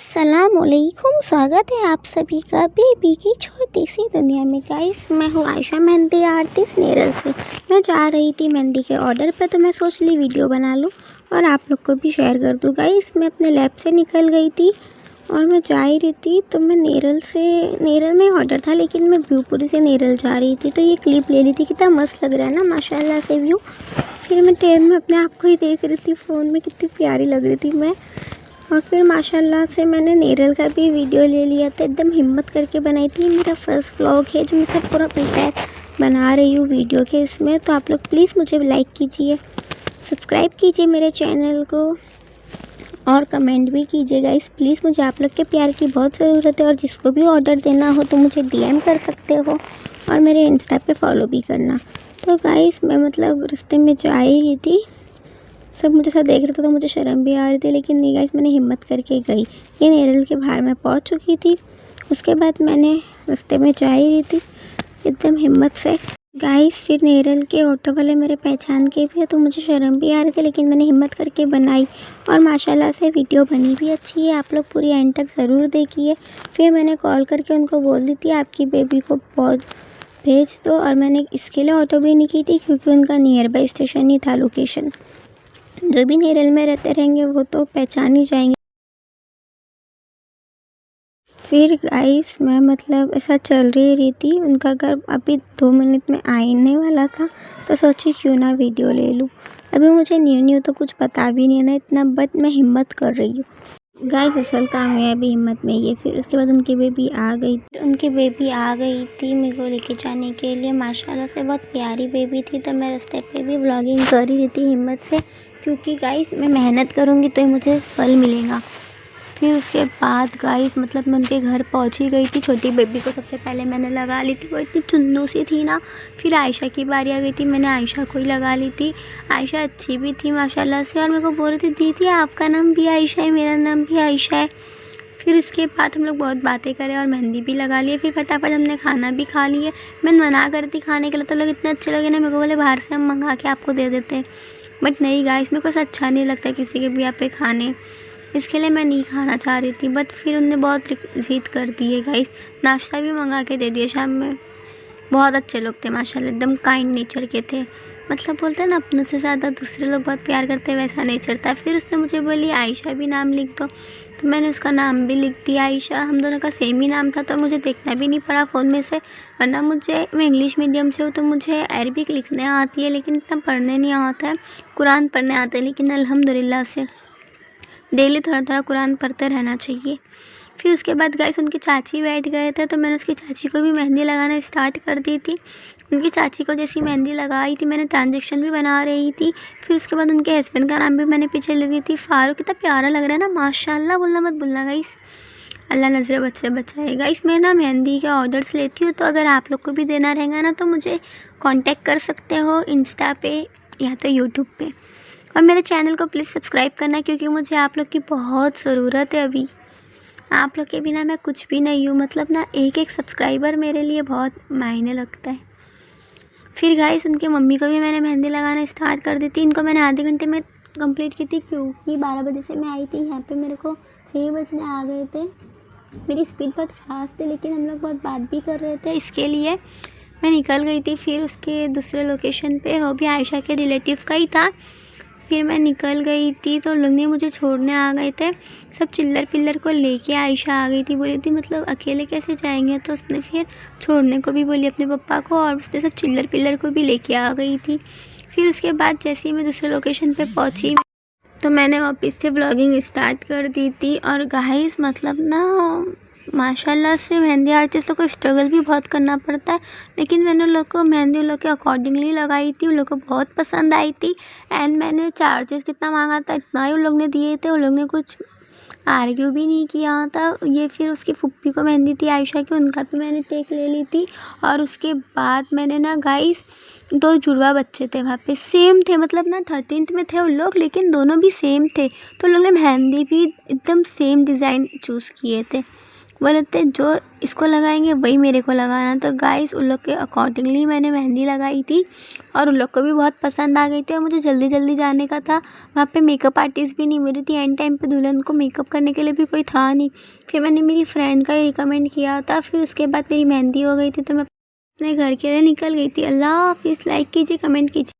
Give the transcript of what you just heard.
अस्सलामुअलैकुम, स्वागत है आप सभी का बेबी की छोटी सी दुनिया में। गाइस, मैं हूँ आयशा मेहंदी आर्टिस्ट नेरल से। मैं जा रही थी मेहंदी के ऑर्डर पे, तो मैं सोच ली वीडियो बना लूँ और आप लोग को भी शेयर कर दूँ। गाइस, मैं अपने लैब से निकल गई थी और मैं जा ही रही थी, तो मैं नेरल में ऑर्डर था, लेकिन मैं व्यूपुरी से नेरल जा रही थी, तो ये क्लिप ले ली थी। कितना मस्त लग रहा है ना माशाल्लाह से व्यू। फिर मैं ट्रेन में अपने आप को ही देख रही थी फ़ोन में, कितनी प्यारी लग रही थी मैं। और फिर माशाल्लाह से मैंने नेरल का भी वीडियो ले लिया था, एकदम हिम्मत करके बनाई थी। मेरा फर्स्ट व्लॉग है जो मैं सब पूरा प्रिपेयर बना रही हूँ वीडियो के इसमें। तो आप लोग प्लीज़ मुझे लाइक कीजिए, सब्सक्राइब कीजिए मेरे चैनल को और कमेंट भी कीजिएगा। इस प्लीज़, मुझे आप लोग के प्यार की बहुत ज़रूरत है। और जिसको भी ऑर्डर देना हो तो मुझे DM कर सकते हो और मेरे इंस्टा पे फॉलो भी करना। तो गाइस, मैं मतलब रास्ते में जा ही रही थी, सब मुझे ऐसा देख रहा था तो मुझे शर्म भी आ रही थी, लेकिन नहीं गाइस, मैंने हिम्मत करके गई। ये नेरल के बाहर मैं पहुंच चुकी थी। उसके बाद मैंने रास्ते में जा ही रही थी एकदम हिम्मत से। गाइस, फिर नेरल के ऑटो वाले मेरे पहचान के भी है, तो मुझे शर्म भी आ रही थी, लेकिन मैंने हिम्मत करके बनाई और माशाल्लाह से वीडियो बनी भी अच्छी है। आप लोग पूरी एंड तक ज़रूर देखिए। फिर मैंने कॉल करके उनको बोल दी थी आपकी बेबी को बहुत भेज दो, और मैंने इसके लिए ऑटो भी नहीं की थी क्योंकि उनका नियर बाई स्टेशन ही था लोकेशन। जो भी नेरल में रहते रहेंगे वो तो पहचान ही जाएंगे। फिर गाइस, मैं मतलब ऐसा चल रही थी, उनका घर अभी 2 मिनट में आने वाला था, तो सोची क्यों ना वीडियो ले लूँ। अभी मुझे न्यू तो कुछ पता भी नहीं है ना इतना, बट मैं हिम्मत कर रही हूँ। गाइस, असल कामयाबी हिम्मत में ही है। फिर उसके बाद उनकी बेबी आ गई थी मेरे को लेके जाने के लिए। माशाल्लाह से बहुत प्यारी बेबी थी, तो मैं रास्ते पे भी व्लॉगिंग कर ही रही थी हिम्मत से, क्योंकि गाइस मैं मेहनत करूँगी तो ही मुझे फल मिलेगा। फिर उसके बाद गाइस मतलब मैं उनके घर पहुंच ही गई थी। छोटी बेबी को सबसे पहले मैंने लगा ली थी, वो इतनी चुन्नू सी थी ना। फिर आयशा की बारी आ गई थी, मैंने आयशा को ही लगा ली थी। आयशा अच्छी भी थी माशाल्लाह से, और मेरे को बोल रही थी दीदी आपका नाम भी आयशा है, मेरा नाम भी आयशा है। फिर उसके बाद हम लोग बहुत बातें करें और मेहंदी भी लगा लिए। फिर फटाफट हमने खाना भी खा लिए। मैं मना कर दी खाने के लिए, तो लोग इतने अच्छे लगे ना, मेरे को बोले बाहर से हम मंगा के आपको दे देते हैं, बट नहीं गाइस, मेरे को ऐसा अच्छा नहीं लगता किसी के भी यहाँ पे खाने, इसके लिए मैं नहीं खाना चाह रही थी। बट फिर उनने बहुत ज़िद कर दी है गाइस, नाश्ता भी मंगा के दे दिया शाम में। बहुत अच्छे लोग थे माशाल्लाह, एकदम काइंड नेचर के थे। मतलब बोलते हैं ना अपनों से ज़्यादा दूसरे लोग बहुत प्यार करते हैं, वैसा नेचर था। फिर उसने मुझे बोली आयशा भी नाम लिख दो, तो मैंने उसका नाम भी लिख दिया आयशा। हम दोनों का सेम ही नाम था, तो मुझे देखना भी नहीं पड़ा फ़ोन में से, वरना मैं इंग्लिश मीडियम से हूँ तो मुझे अरबिक लिखने आती है, लेकिन इतना पढ़ने नहीं आता है। कुरान पढ़ने आता है, लेकिन अल्हम्दुलिल्लाह से डेली थोड़ा थोड़ा कुरान पढ़ते रहना चाहिए। फिर उसके बाद गाइस उनकी चाची बैठ गए थे, तो मैंने उसकी चाची को भी मेहंदी लगाना स्टार्ट कर दी थी। उनकी चाची को जैसी मेहंदी लगाई थी, मैंने ट्रांजेक्शन भी बना रही थी। फिर उसके बाद उनके हस्बैंड का नाम भी मैंने पीछे लिख दी थी, फारूक। कितना प्यारा लग रहा है ना माशाल्लाह, बोलना मत भूलना गाइस, अल्लाह नज़र बद से बचाए। गाइस, मैं ना मेहंदी के ऑर्डर्स लेती हूँ, तो अगर आप लोग को भी देना रहेगा ना तो मुझे कॉन्टेक्ट कर सकते हो इंस्टा पे या तो यूट्यूब पे। और मेरे चैनल को प्लीज़ सब्सक्राइब करना, क्योंकि मुझे आप लोग की बहुत ज़रूरत है। अभी आप लोग के बिना मैं कुछ भी नहीं हूँ, मतलब ना एक एक सब्सक्राइबर मेरे लिए बहुत मायने रखता है। फिर गाइस उनकी मम्मी को भी मैंने मेहंदी लगाना स्टार्ट कर दी थी। इनको मैंने आधे घंटे में कंप्लीट की थी, क्योंकि 12 बजे से मैं आई थी यहाँ पे, मेरे को 6 बजने आ गए थे। मेरी स्पीड बहुत फास्ट थी, लेकिन हम लोग बहुत बात भी कर रहे थे, इसके लिए मैं निकल गई थी। फिर उसके दूसरे लोकेशन पे, वो भी आयशा के रिलेटिव का ही था। फिर मैं निकल गई थी, तो लोग ने मुझे छोड़ने आ गए थे। सब चिल्लर पिल्लर को लेके आयशा आ गई थी, बोली थी मतलब अकेले कैसे जाएंगे, तो उसने फिर छोड़ने को भी बोली अपने पापा को, और उसने सब चिल्लर पिल्लर को भी लेके आ गई थी। फिर उसके बाद जैसे ही मैं दूसरे लोकेशन पे पहुंची, तो मैंने वापस से व्लॉगिंग स्टार्ट कर दी थी। और गाइस मतलब ना माशाल्लाह से मेहंदी आर्टिस्ट को स्ट्रगल भी बहुत करना पड़ता है, लेकिन मैंने उन लोग को मेहंदी उन लोग के अकॉर्डिंगली लगाई थी, उन लोग को बहुत पसंद आई थी। एंड मैंने चार्जेस जितना मांगा था इतना ही उन लोग ने दिए थे, उन लोग ने कुछ आर्ग्यू भी नहीं किया था। ये फिर उसकी फुप्पी को मेहंदी थी आयशा की, उनका भी मैंने टेक ले ली थी। और उसके बाद मैंने ना गाइस 2 जुड़वा बच्चे थे वहाँ पे, सेम थे, मतलब ना 13th में थे उन लोग, लेकिन दोनों भी सेम थे, तो उन लोग ने मेहंदी भी एकदम सेम डिज़ाइन चूज़ किए थे। बोले थे जो इसको लगाएंगे वही मेरे को लगाना। तो गाइस उन लोग के अकॉर्डिंगली मैंने मेहंदी लगाई थी और उन लोग को भी बहुत पसंद आ गई थी। और मुझे जल्दी जल्दी जाने का था, वहाँ पे मेकअप आर्टिस्ट भी नहीं मिली थी। एंड टाइम पे दुल्हन को मेकअप करने के लिए भी कोई था नहीं। फिर मैंने मेरी फ्रेंड का ही रिकमेंड किया था। फिर उसके बाद मेरी मेहंदी हो गई थी तो मैं अपने घर के लिए निकल गई थी। अल्लाह हाफिज़। लाइक कीजिए, कमेंट कीजिए।